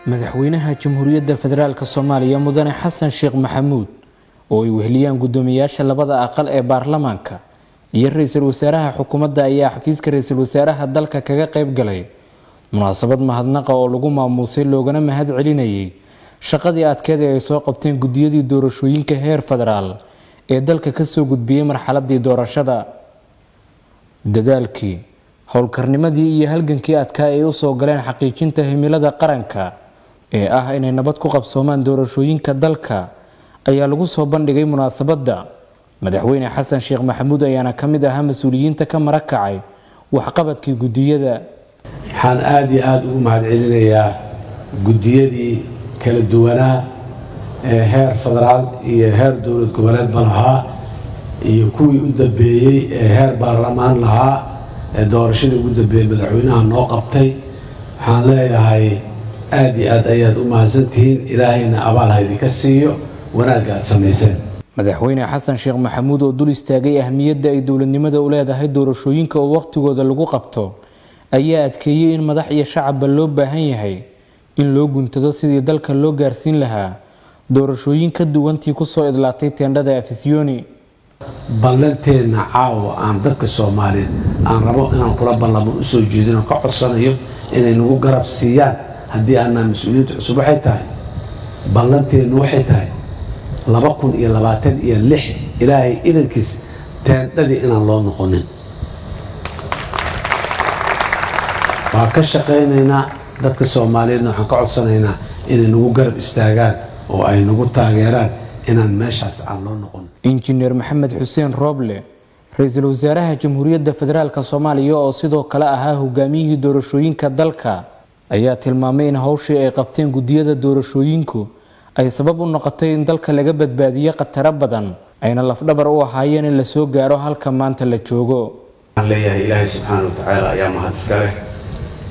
madaxweynaha Jamhuuriyadda Federaalka Soomaaliya Mudane Xasan Sheekh Maxamuud oo ay weheliyaan gudoomiyaasha labada aqal ee baarlamaanka iyo ra'iisul wasaaraha xukuumadda ayaa xafiiska ra'iisul wasaaraha dalka kaga qayb galay munaasabad mahadnaqa oo lagu maamuusay loogana mahad celinayay shaqadii adkeed ee ay soo qabteen gudiyadii doorashooyinka heer federaal ee dalka ka soo gudbiyay marxaladii doorashada dadaalkii howlkarnimadii iyo halgankii adkaa ay u soo galeen xaqiijinta himilada qaranka ee ah inay nabad ku qabsoomaan doorashooyinka dalka ayaa lagu soo bandhigay munaasabadda madaxweyne Xasan Sheekh Maxamuud ayaana kamid ahaa mas'uuliyiinta ka marakacay waxqabadkii gudiyada waxaan aad iyo aad ugu mahad celinayaa gudiyadii kala duwanaa ee heer federaal iyo heer dowlad goboleed lahaa iyo kuwii u dambeeyay ee heer baarlamaan lahaa ee doorashada ugu dambeeyay madaxweynaha noo qabtay waxaan leeyahay aad iyo aad ayaad u mahadsantihiin ilaahayna abaal ha idinka siiyo wanaagga aad samayseen madaxweyne Xasan Sheekh Maxamuud oo dul istaagay ahmiyadda ay dowladnimada u leedahay doorashooyinka oo waqtigooda lagu qabto ayaa adkeeyay in madax iyo shacabba loo baahan yahay in loo guntado sidii dalka loo gaarsiin lahaa doorashooyin ka duwantii ku soo idlaatay teendhada Afisyooni ballanteena caawa aan dadka Soomaaliyeed aan rabo inaan kula ballamo u soo jeedino ka codsanayo inay nagu garab siiyaan haddii aanna mas'uuliyiinta cusub waxay tahay ballanteenu waxay tahay 2026 ilaahay idankiis teendhadii inaan loo noqonin waan ka shaqaynaynaa dadka Soomaaliyeedna waxaan ka codsanaynaa inay nagu garab istaagaan oo ay nagu taageeraan inaan meeshaas aan loo noqon injineer Maxamed Xuseen Roble ra'iisul wasaaraha Jamhuuriyadda Federaalka Soomaaliya oo sidoo kale ahaa hogaamiyihii doorashooyinka dalka ayaa tilmaamay in hawshii ay qabteen gudiyada doorashooyinku ay sabab u noqotay in dalka laga badbaadiyo khataro badan ayna lafdhabar u ahaayeen in la soo gaaro halka maanta la joogo leeyahay ilaahay subxaanahu wa tacaala ayaa mahad iska leh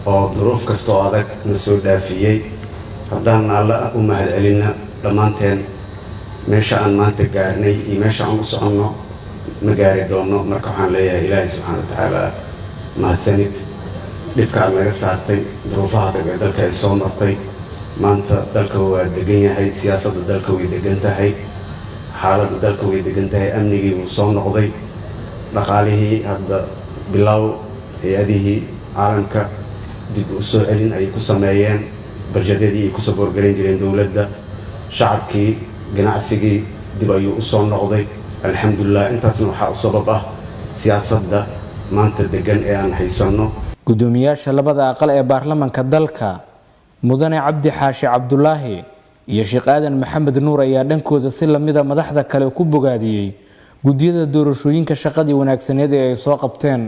oo duruuf kasta oo adag na soo dhaafiyey haddaan alla u mahad celinna dhammaanteen meesha aan maanta gaarnay iyo meesha aan u soconno ma gaari doonno marka waxaan leeyahay ilaahay subxaanahu wa tacaala mahadsanid dhibka aad naga saartay duruufaha adag ee dalka ay soo martay maanta dalka waa degan yahay siyaasadda dalka way degan tahay xaaladda dalka way degan tahay amnigii wuu soo noqday dhaqaalihii hadda bilow hay-adihii caalamka dib u soo celin ay ku sameeyeen barjadadii ay ku soo boorgarin jireen dowladda shacabkii ganacsigii dib ayuu u soo noqday alxamdulillah intaasna waxaa u sabab ah siyaasadda maanta degan ee aan haysanno gudoomiyaasha labada aqal ee baarlamaanka dalka mudane Cabdi Xaashi Cabdulaahi iyo Sheekh Aadan Maxamed Nuur ayaa dhankooda si lamid ah madaxda kale ku bogaadiyay gudiyada doorashooyinka shaqadii wanaagsaneed ee ay soo qabteen